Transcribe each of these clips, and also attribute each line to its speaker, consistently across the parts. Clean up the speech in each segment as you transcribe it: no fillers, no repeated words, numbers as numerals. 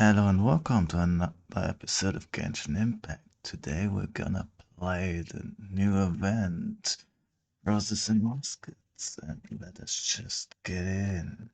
Speaker 1: Hello and welcome to another episode of Genshin Impact. Today we're gonna play the new event, Roses and Muskets, and let us just get in.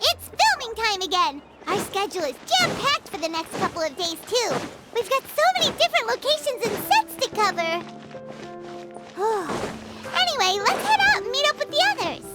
Speaker 2: It's filming time again! Our schedule is jam-packed for the next couple of days, too. We've got so many different locations and sets to cover. Anyway, let's head out and meet up with the others.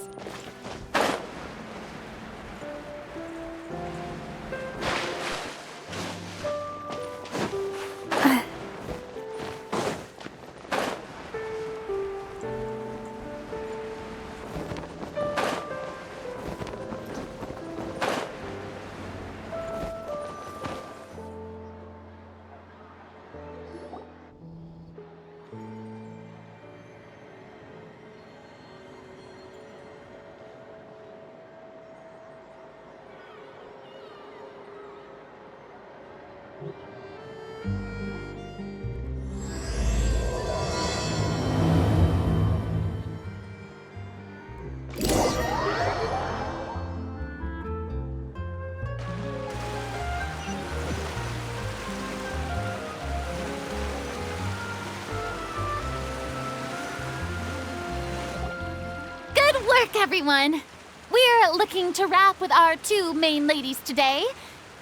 Speaker 2: Good work, everyone! We're looking to wrap with our two main ladies today.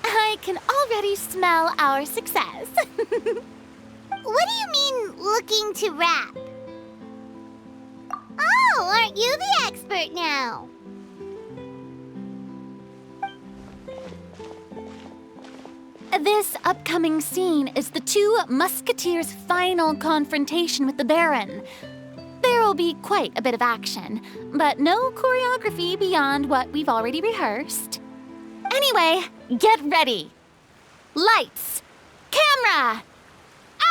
Speaker 2: I can already smell our success. What do you mean, looking to wrap? Oh, aren't you the expert now? This upcoming scene is the two musketeers' final confrontation with the Baron. There will be quite a bit of action, but no choreography beyond what we've already rehearsed. Anyway, get ready. Lights, camera,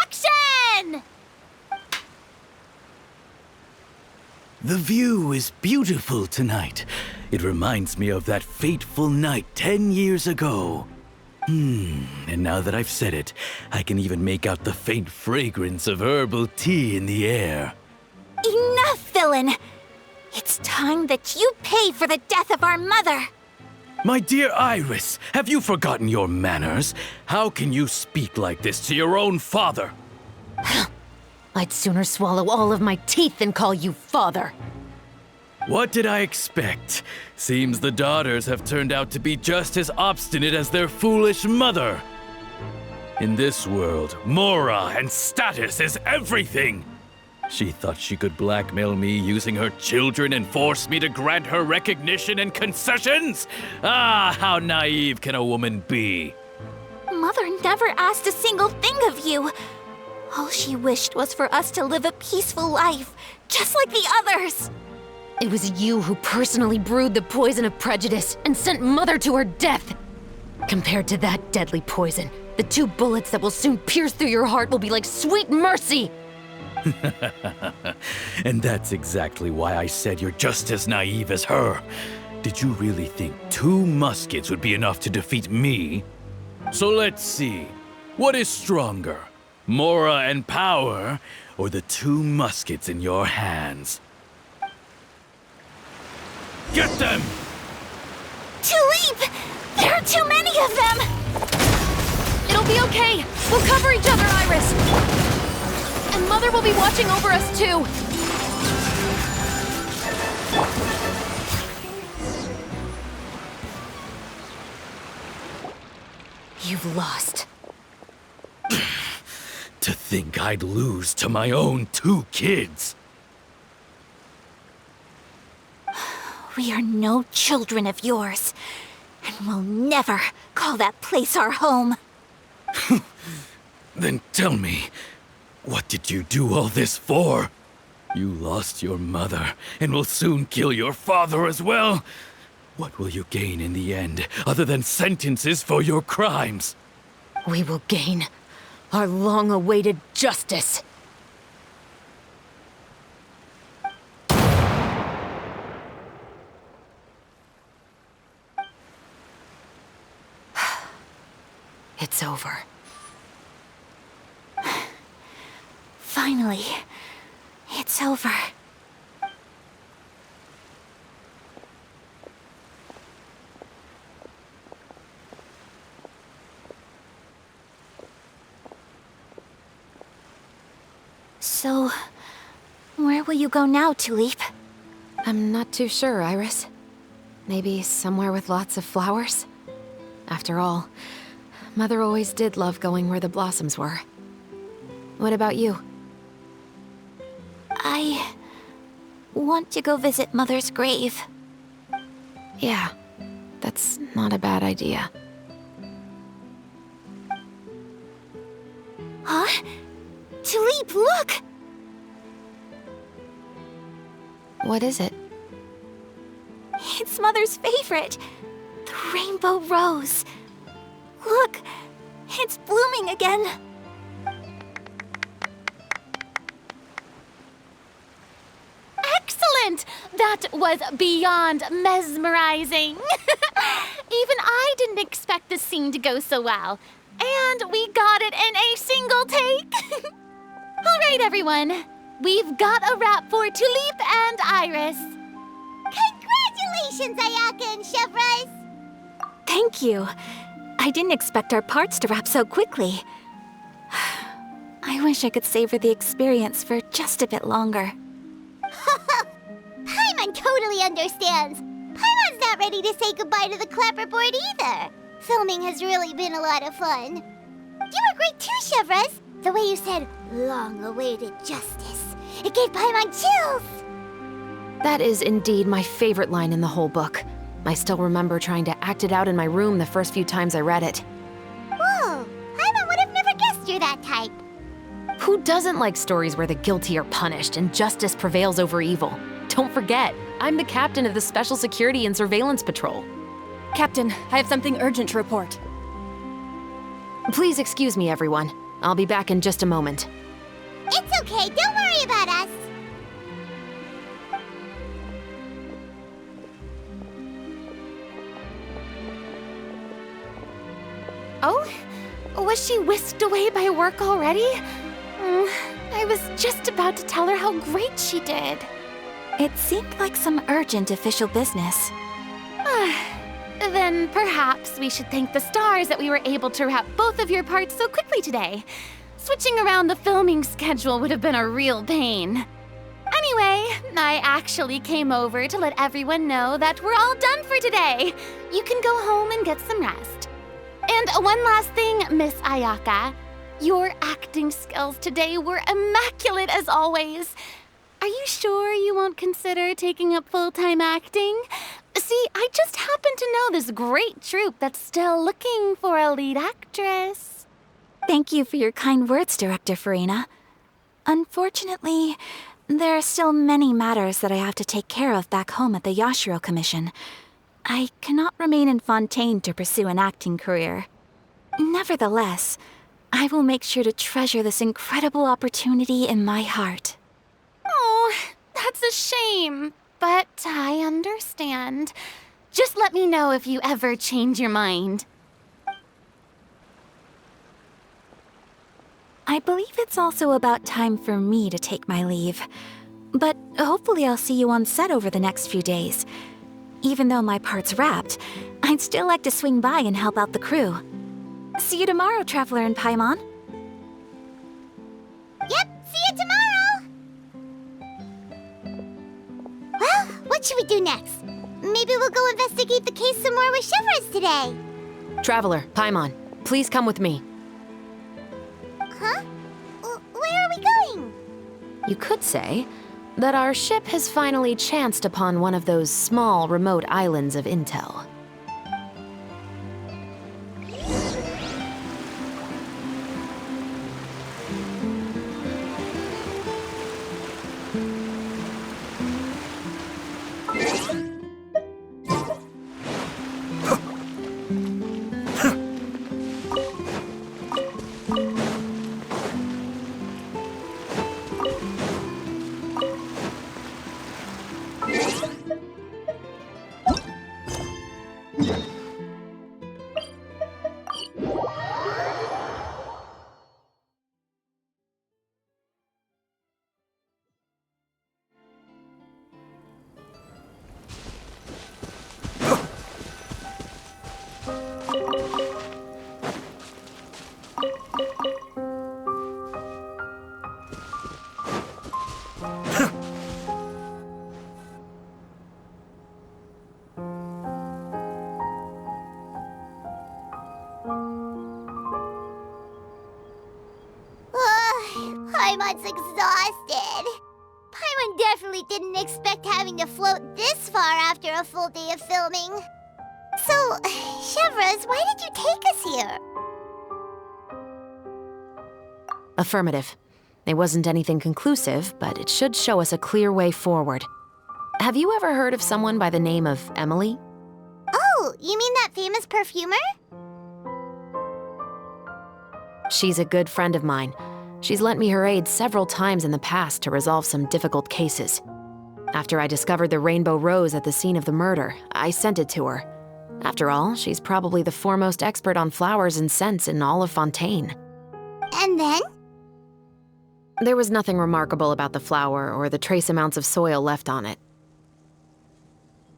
Speaker 2: action!
Speaker 3: The view is beautiful tonight. It reminds me of that fateful night 10 years ago. And now that I've said it, I can even make out the faint fragrance of herbal tea in the air.
Speaker 2: Enough, villain! It's time that you pay for the death of our mother!
Speaker 3: My dear Iris, have you forgotten your manners? How can you speak like this to your own father?
Speaker 4: I'd sooner swallow all of my teeth than call you father.
Speaker 3: What did I expect? Seems the daughters have turned out to be just as obstinate as their foolish mother. In this world, Mora and status is everything. She thought she could blackmail me using her children and force me to grant her recognition and concessions? Ah, how naive can a woman be?
Speaker 2: Mother never asked a single thing of you. All she wished was for us to live a peaceful life, just like the others.
Speaker 4: It was you who personally brewed the poison of prejudice and sent Mother to her death. Compared to that deadly poison, the two bullets that will soon pierce through your heart will be like sweet mercy.
Speaker 3: And that's exactly why I said you're just as naive as her. Did you really think 2 muskets would be enough to defeat me? So let's see. What is stronger, Mora and power, or the 2 muskets in your hands? Get them!
Speaker 2: Tulip! There are too many of them!
Speaker 4: It'll be okay. We'll cover each other, Iris. And Mother will be watching over us, too. You've lost.
Speaker 3: To think I'd lose to my own 2 kids.
Speaker 2: We are no children of yours, and we'll never call that place our home.
Speaker 3: Then tell me, what did you do all this for? You lost your mother, and will soon kill your father as well. What will you gain in the end, other than sentences for your crimes?
Speaker 4: We will gain our long-awaited justice. It's over.
Speaker 2: Finally, it's over. So, where will you go now, Tulip?
Speaker 4: I'm not too sure, Iris. Maybe somewhere with lots of flowers? After all, Mother always did love going where the blossoms were. What about you?
Speaker 2: I want to go visit Mother's grave.
Speaker 4: Yeah, that's not a bad idea.
Speaker 2: Huh? Tulip, look!
Speaker 4: What is it?
Speaker 2: It's Mother's favorite. The rainbow rose. Look, it's blooming again. Excellent! That was beyond mesmerizing. Even I didn't expect this scene to go so well. And we got it in a single take. All right, everyone. We've got a wrap for Tulip and Iris. Congratulations, Ayaka and Chevres! Thank you. I didn't expect our parts to wrap so quickly. I wish I could savor the experience for just a bit longer.
Speaker 5: Paimon totally understands. Paimon's not ready to say goodbye to the clapperboard either. Filming has really been a lot of fun. You were great too, Chevres. The way you said, long-awaited justice. It gave Paimon chills.
Speaker 4: That is indeed my favorite line in the whole book. I still remember trying to act it out in my room the first few times I read it.
Speaker 5: Whoa, Paimon would have never guessed you're that type.
Speaker 4: Who doesn't like stories where the guilty are punished and justice prevails over evil? Don't forget, I'm the captain of the Special Security and Surveillance Patrol.
Speaker 6: Captain, I have something urgent to report.
Speaker 4: Please excuse me, everyone. I'll be back in just a moment.
Speaker 5: It's okay, don't worry about us.
Speaker 2: Oh? Was she whisked away by work already? I was just about to tell her how great she did. It seemed like some urgent official business. Then perhaps we should thank the stars that we were able to wrap both of your parts so quickly today. Switching around the filming schedule would have been a real pain. Anyway, I actually came over to let everyone know that we're all done for today. You can go home and get some rest. And one last thing, Miss Ayaka. Your acting skills today were immaculate as always. Are you sure you won't consider taking up full-time acting? See, I just happen to know this great troupe that's still looking for a lead actress. Thank you for your kind words, Director Farina. Unfortunately, there are still many matters that I have to take care of back home at the Yashiro Commission. I cannot remain in Fontaine to pursue an acting career. Nevertheless, I will make sure to treasure this incredible opportunity in my heart. Oh, that's a shame, but I understand. Just let me know if you ever change your mind. I believe it's also about time for me to take my leave. But hopefully I'll see you on set over the next few days. Even though my part's wrapped, I'd still like to swing by and help out the crew. See you tomorrow, Traveler and Paimon.
Speaker 5: Yep, see you tomorrow. Well, what should we do next? Maybe we'll go investigate the case some more with Chevres today.
Speaker 4: Traveler, Paimon, please come with me.
Speaker 5: Huh? Where are we going?
Speaker 4: You could say that our ship has finally chanced upon one of those small, remote islands of intel.
Speaker 5: Paimon's exhausted. Paimon definitely didn't expect having to float this far after a full day of filming. So, Chevres, why did you take us here?
Speaker 4: Affirmative. It wasn't anything conclusive, but it should show us a clear way forward. Have you ever heard of someone by the name of Emily?
Speaker 5: Oh, you mean that famous perfumer?
Speaker 4: She's a good friend of mine. She's lent me her aid several times in the past to resolve some difficult cases. After I discovered the rainbow rose at the scene of the murder, I sent it to her. After all, she's probably the foremost expert on flowers and scents in all of Fontaine.
Speaker 5: And then?
Speaker 4: There was nothing remarkable about the flower or the trace amounts of soil left on it.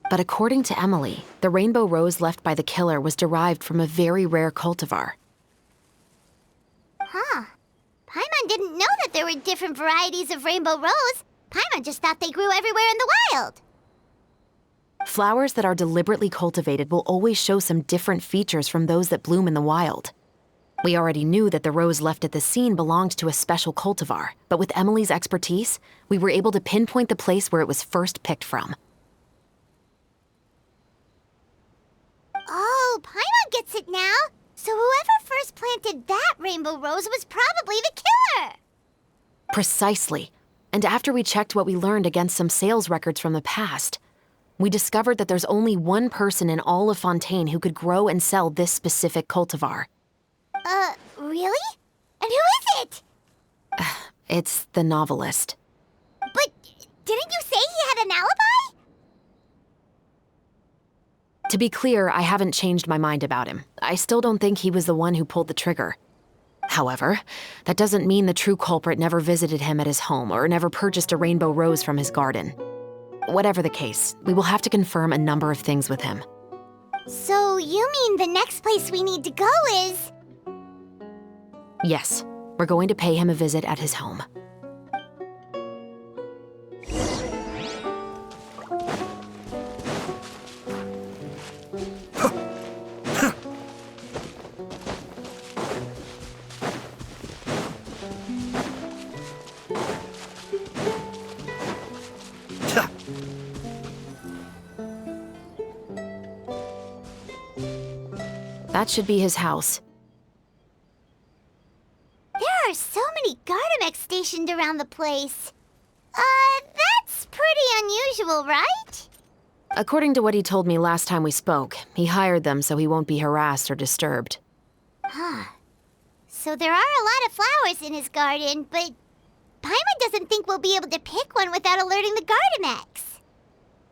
Speaker 4: But according to Emily, the rainbow rose left by the killer was derived from a very rare cultivar.
Speaker 5: Huh. Paimon didn't know that there were different varieties of rainbow rose. Paimon just thought they grew everywhere in the wild.
Speaker 4: Flowers that are deliberately cultivated will always show some different features from those that bloom in the wild. We already knew that the rose left at the scene belonged to a special cultivar, but with Emily's expertise, we were able to pinpoint the place where it was first picked from.
Speaker 5: Oh, Paimon gets it now. So whoever first planted that rainbow rose was probably the killer.
Speaker 4: Precisely. And after we checked what we learned against some sales records from the past, we discovered that there's only one person in all of Fontaine who could grow and sell this specific cultivar.
Speaker 5: Really? And who is it?
Speaker 4: It's the novelist.
Speaker 5: But didn't you say he had an alibi?
Speaker 4: To be clear, I haven't changed my mind about him. I still don't think he was the one who pulled the trigger. However, that doesn't mean the true culprit never visited him at his home or never purchased a rainbow rose from his garden. Whatever the case, we will have to confirm a number of things with him.
Speaker 5: So you mean the next place we need to go is...
Speaker 4: Yes, we're going to pay him a visit at his home. That should be his house.
Speaker 5: There are so many Gardamex stationed around the place. That's pretty unusual, right?
Speaker 4: According to what he told me last time we spoke, he hired them so he won't be harassed or disturbed.
Speaker 5: Huh. So there are a lot of flowers in his garden, but Paimon doesn't think we'll be able to pick one without alerting the Gardamex.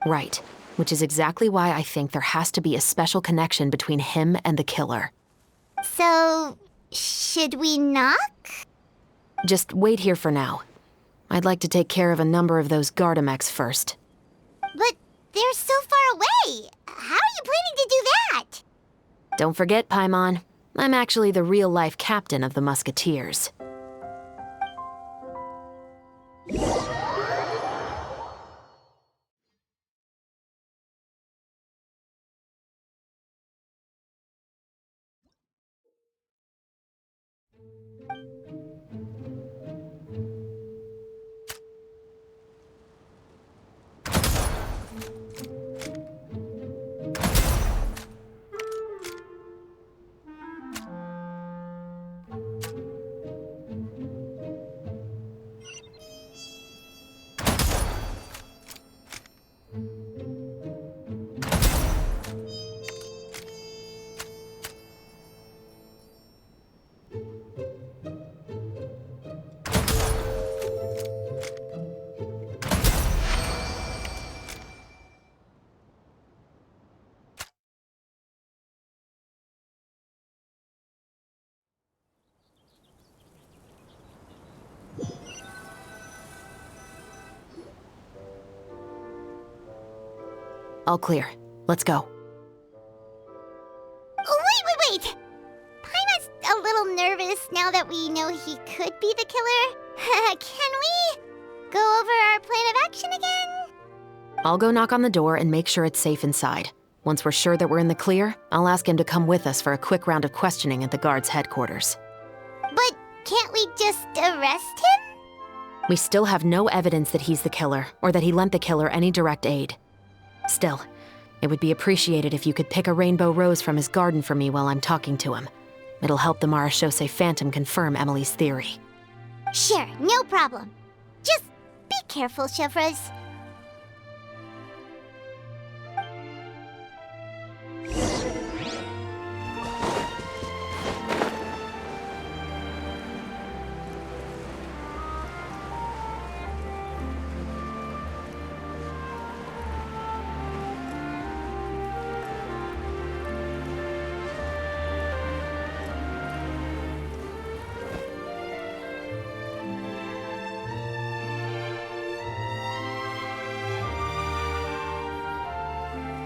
Speaker 4: Right, which is exactly why I think there has to be a special connection between him and the killer.
Speaker 5: So, should we knock?
Speaker 4: Just wait here for now. I'd like to take care of a number of those Gardamex first.
Speaker 5: But they're so far away. How are you planning to do that?
Speaker 4: Don't forget, Paimon, I'm actually the real-life captain of the Musketeers. All clear. Let's go.
Speaker 5: that we know he could be the killer, can we go over our plan of action again?
Speaker 4: I'll go knock on the door and make sure it's safe inside. Once we're sure that we're in the clear, I'll ask him to come with us for a quick round of questioning at the guard's headquarters.
Speaker 5: But can't we just arrest him?
Speaker 4: We still have no evidence that he's the killer, or that he lent the killer any direct aid. Still, it would be appreciated if you could pick a rainbow rose from his garden for me while I'm talking to him. It'll help the Marachose Phantom confirm Emily's theory.
Speaker 5: Sure, no problem. Just be careful, Chevres.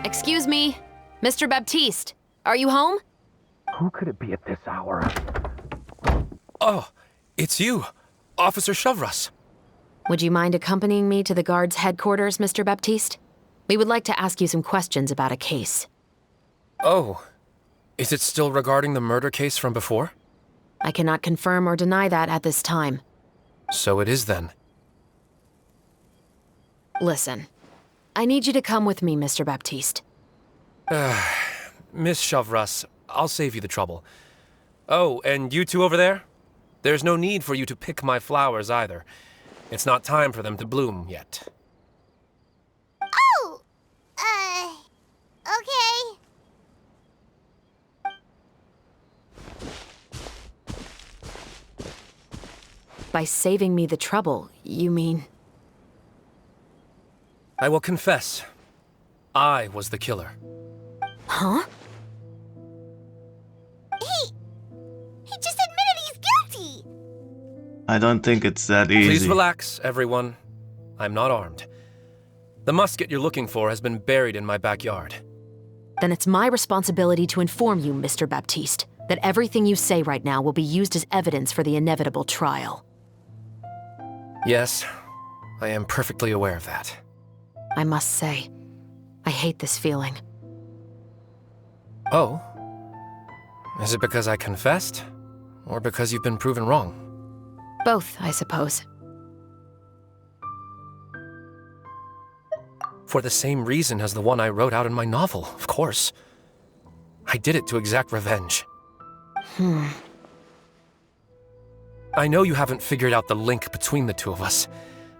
Speaker 4: Excuse me, Mr. Baptiste, are you home?
Speaker 7: Who could it be at this hour? Oh, it's you, Officer Chevres.
Speaker 4: Would you mind accompanying me to the guard's headquarters, Mr. Baptiste? We would like to ask you some questions about a case.
Speaker 7: Oh, is it still regarding the murder case from before?
Speaker 4: I cannot confirm or deny that at this time.
Speaker 7: So it is then.
Speaker 4: Listen, I need you to come with me, Mr. Baptiste.
Speaker 7: Miss Chevres, I'll save you the trouble. Oh, and you two over there? There's no need for you to pick my flowers either. It's not time for them to bloom yet.
Speaker 5: Oh! Okay.
Speaker 4: By saving me the trouble, you mean...
Speaker 7: I will confess, I was the killer.
Speaker 4: Huh?
Speaker 5: He just admitted he's guilty!
Speaker 1: I don't think it's that easy.
Speaker 7: Please relax, everyone. I'm not armed. The musket you're looking for has been buried in my backyard.
Speaker 4: Then it's my responsibility to inform you, Mr. Baptiste, that everything you say right now will be used as evidence for the inevitable trial.
Speaker 7: Yes, I am perfectly aware of that.
Speaker 4: I must say, I hate this feeling.
Speaker 7: Oh? Is it because I confessed? Or because you've been proven wrong?
Speaker 4: Both, I suppose.
Speaker 7: For the same reason as the one I wrote out in my novel, of course. I did it to exact revenge. I know you haven't figured out the link between the two of us.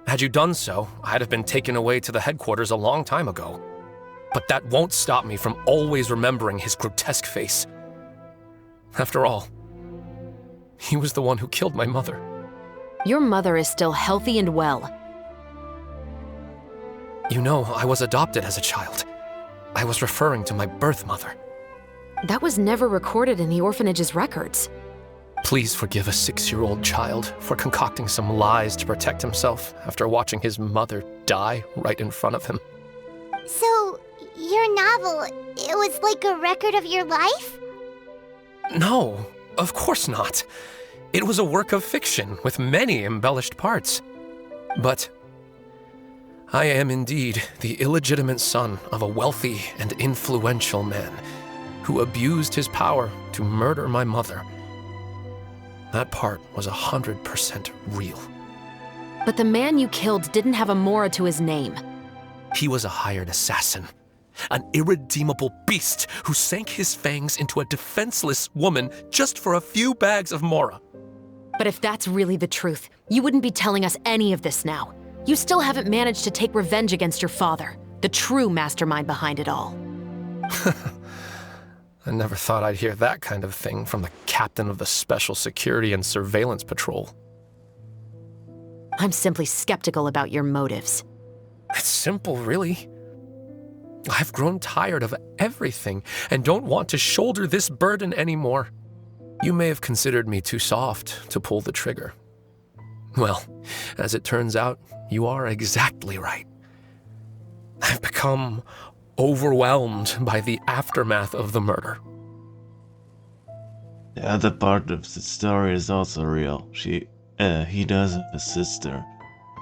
Speaker 7: Had you done so, I'd have been taken away to the headquarters a long time ago. But that won't stop me from always remembering his grotesque face. After all, he was the one who killed my mother.
Speaker 4: Your mother is still healthy and well.
Speaker 7: You know, I was adopted as a child. I was referring to my birth mother.
Speaker 4: That was never recorded in the orphanage's records.
Speaker 7: Please forgive a 6-year-old child for concocting some lies to protect himself after watching his mother die right in front of him.
Speaker 5: So, your novel, it was like a record of your life?
Speaker 7: No, of course not. It was a work of fiction with many embellished parts. But I am indeed the illegitimate son of a wealthy and influential man who abused his power to murder my mother. That part was 100% real.
Speaker 4: But the man you killed didn't have a Mora to his name.
Speaker 7: He was a hired assassin, an irredeemable beast who sank his fangs into a defenseless woman just for a few bags of Mora.
Speaker 4: But if that's really the truth, you wouldn't be telling us any of this now. You still haven't managed to take revenge against your father, the true mastermind behind it all.
Speaker 7: I never thought I'd hear that kind of thing from the captain of the Special Security and Surveillance Patrol.
Speaker 4: I'm simply skeptical about your motives.
Speaker 7: It's simple, really. I've grown tired of everything and don't want to shoulder this burden anymore. You may have considered me too soft to pull the trigger. Well, as it turns out, you are exactly right. I've become overwhelmed by the aftermath of the murder.
Speaker 1: The other part of the story is also real. He does have a sister.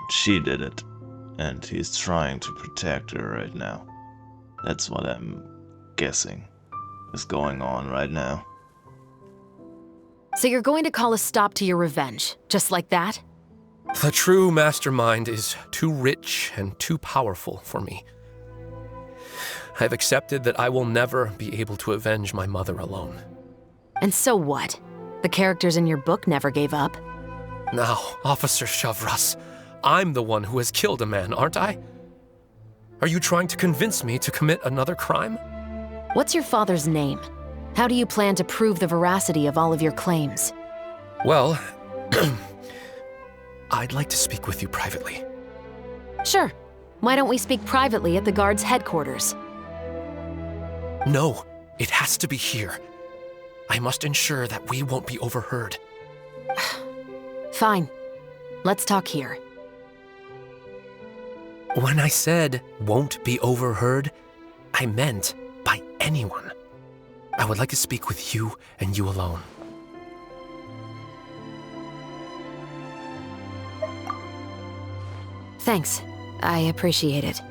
Speaker 1: She did it. And he's trying to protect her right now. That's what I'm guessing is going on right now.
Speaker 4: So you're going to call a stop to your revenge, just like that?
Speaker 7: The true mastermind is too rich and too powerful for me. I've accepted that I will never be able to avenge my mother alone.
Speaker 4: And so what? The characters in your book never gave up.
Speaker 7: Now, Officer Shavras, I'm the one who has killed a man, aren't I? Are you trying to convince me to commit another crime?
Speaker 4: What's your father's name? How do you plan to prove the veracity of all of your claims?
Speaker 7: Well, I'd like to speak with you privately.
Speaker 4: Sure. Why don't we speak privately at the guard's headquarters?
Speaker 7: No, it has to be here. I must ensure that we won't be overheard.
Speaker 4: Fine. Let's talk here.
Speaker 7: When I said won't be overheard, I meant by anyone. I would like to speak with you and you alone.
Speaker 4: Thanks. I appreciate it.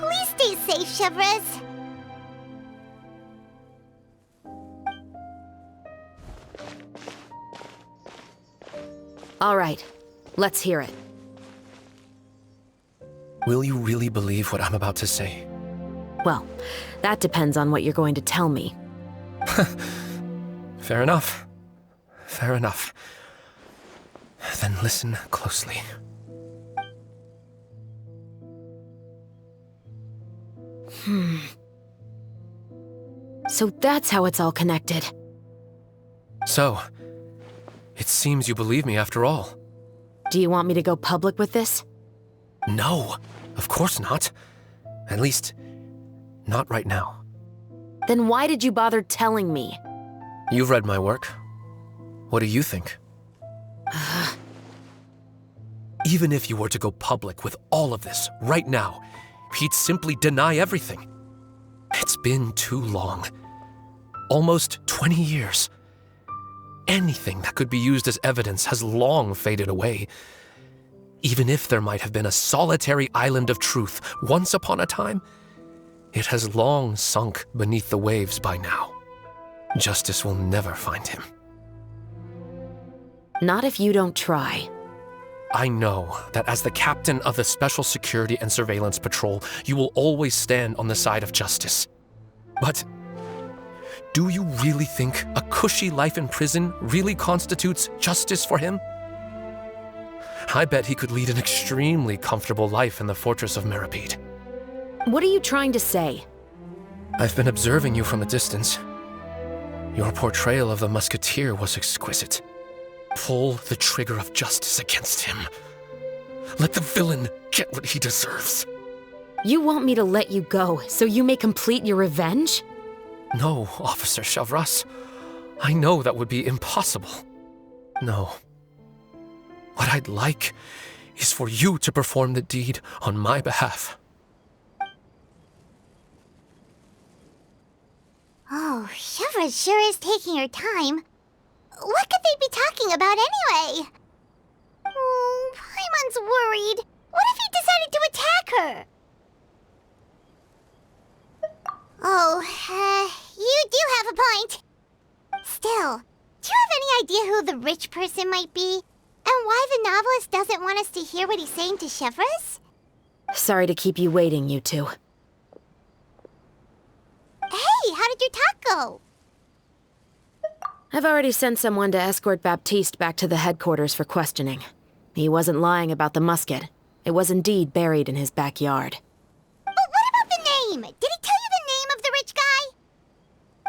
Speaker 5: Please stay safe, Chevres.
Speaker 4: All right. Let's hear it.
Speaker 7: Will you really believe what I'm about to say?
Speaker 4: Well, that depends on what you're going to tell me.
Speaker 7: Fair enough. Fair enough. Then listen closely.
Speaker 4: So that's how it's all connected.
Speaker 7: So, it seems you believe me after all.
Speaker 4: Do you want me to go public with this?
Speaker 7: No, of course not. At least, not right now.
Speaker 4: Then why did you bother telling me?
Speaker 7: You've read my work. What do you think? Even if you were to go public with all of this right now, he'd simply deny everything. It's been too long. Almost 20 years. Anything that could be used as evidence has long faded away. Even if there might have been a solitary island of truth once upon a time, it has long sunk beneath the waves by now. Justice will never find him.
Speaker 4: Not if you don't try.
Speaker 7: I know that as the captain of the Special Security and Surveillance Patrol, you will always stand on the side of justice. But do you really think a cushy life in prison really constitutes justice for him? I bet he could lead an extremely comfortable life in the fortress of Meripede.
Speaker 4: What are you trying to say?
Speaker 7: I've been observing you from a distance. Your portrayal of the musketeer was exquisite. Pull the trigger of justice against him. Let the villain get what he deserves.
Speaker 4: You want me to let you go so you may complete your revenge?
Speaker 7: No, Officer Shavras. I know that would be impossible. No. What I'd like is for you to perform the deed on my behalf.
Speaker 5: Oh, Chevres sure is taking her time. What could they be talking about anyway? Oh, Paimon's worried. What if he decided to attack her? Oh, you do have a point. Still, do you have any idea who the rich person might be? And why the novelist doesn't want us to hear what he's saying to Chevres?
Speaker 4: Sorry to keep you waiting, you two.
Speaker 5: Hey, how did your talk go?
Speaker 4: I've already sent someone to escort Baptiste back to the headquarters for questioning. He wasn't lying about the musket. It was indeed buried in his backyard.
Speaker 5: But what about the name? Did he tell you the name of the rich guy?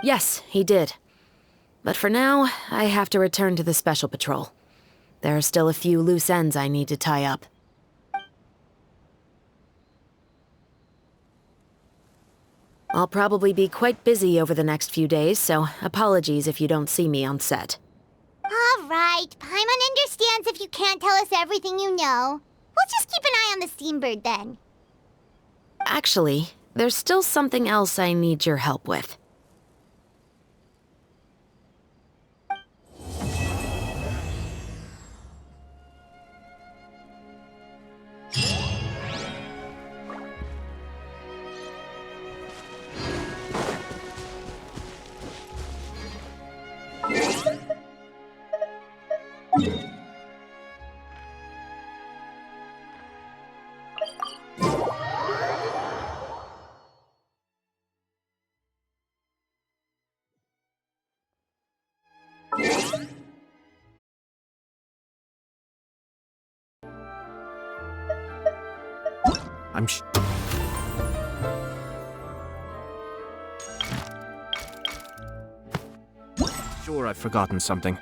Speaker 4: Yes, he did. But for now, I have to return to the Special Patrol. There are still a few loose ends I need to tie up. I'll probably be quite busy over the next few days, so apologies if you don't see me on set.
Speaker 5: All right, Paimon understands if you can't tell us everything you know. We'll just keep an eye on the Steambird then.
Speaker 4: Actually, there's still something else I need your help with.
Speaker 8: I'm sure I've forgotten something.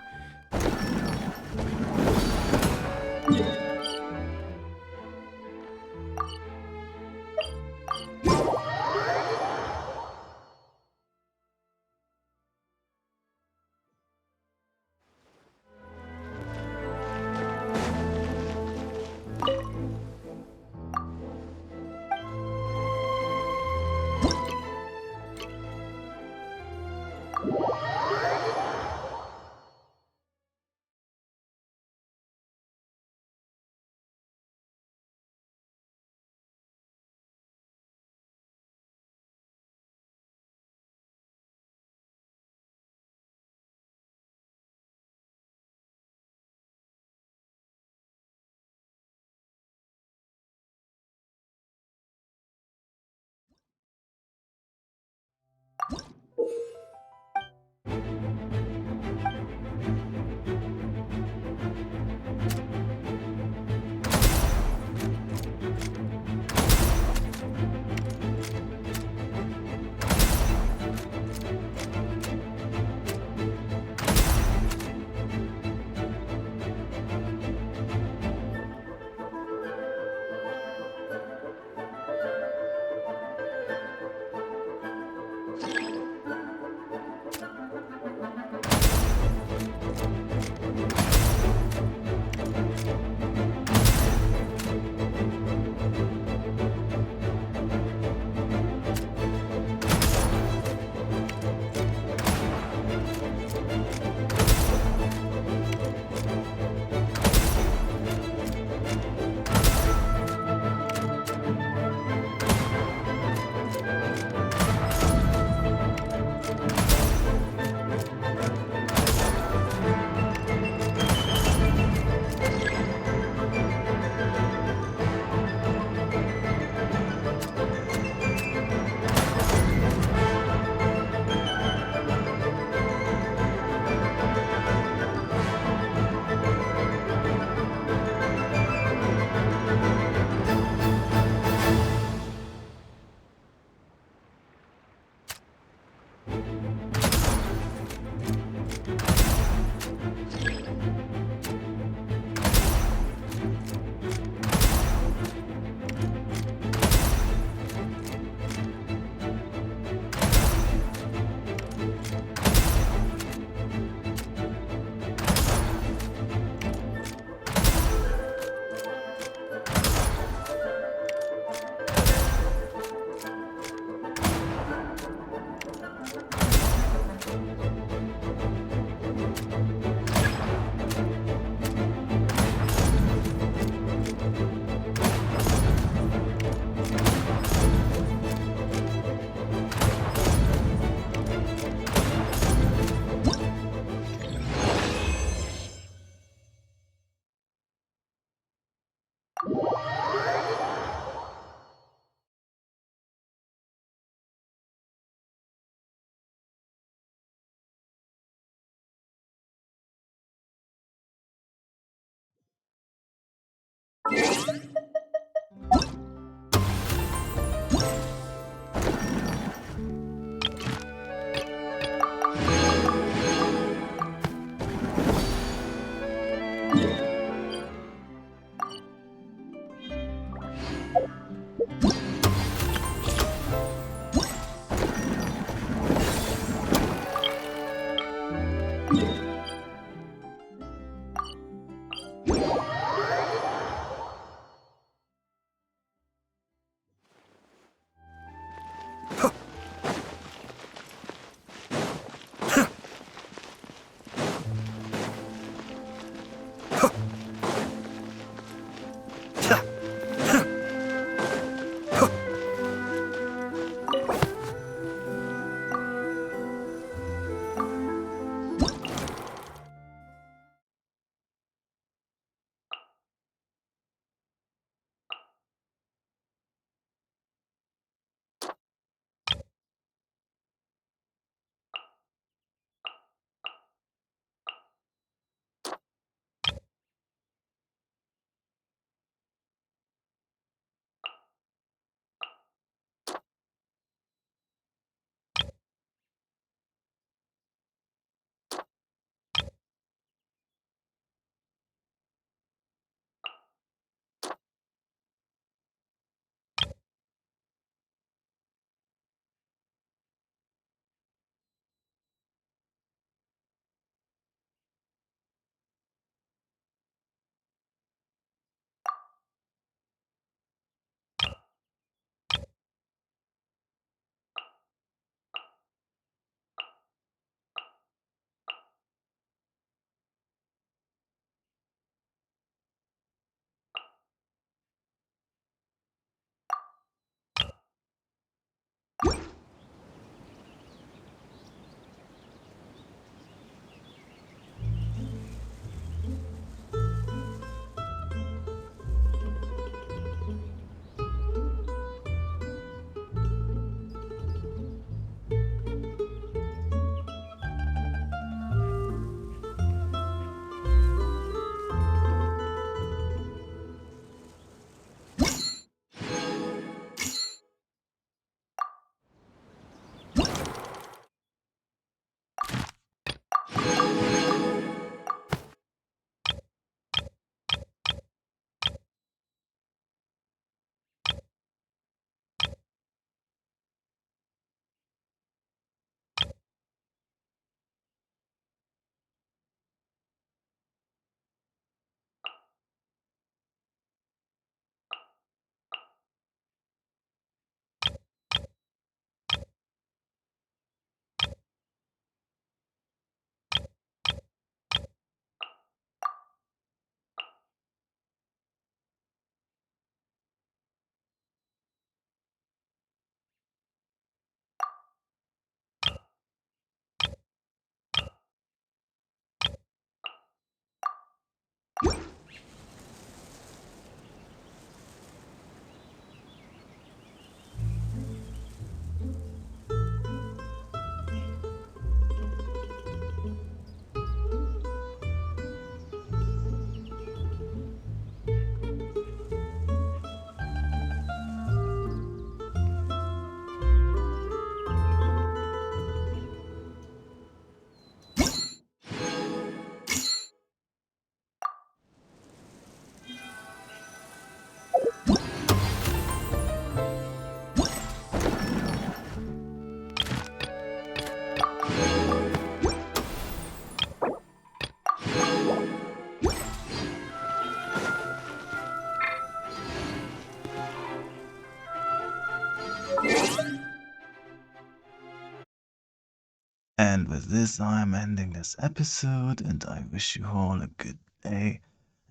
Speaker 1: And with this, I'm ending this episode, and I wish you all a good day,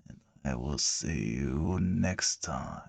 Speaker 1: and I will see you next time.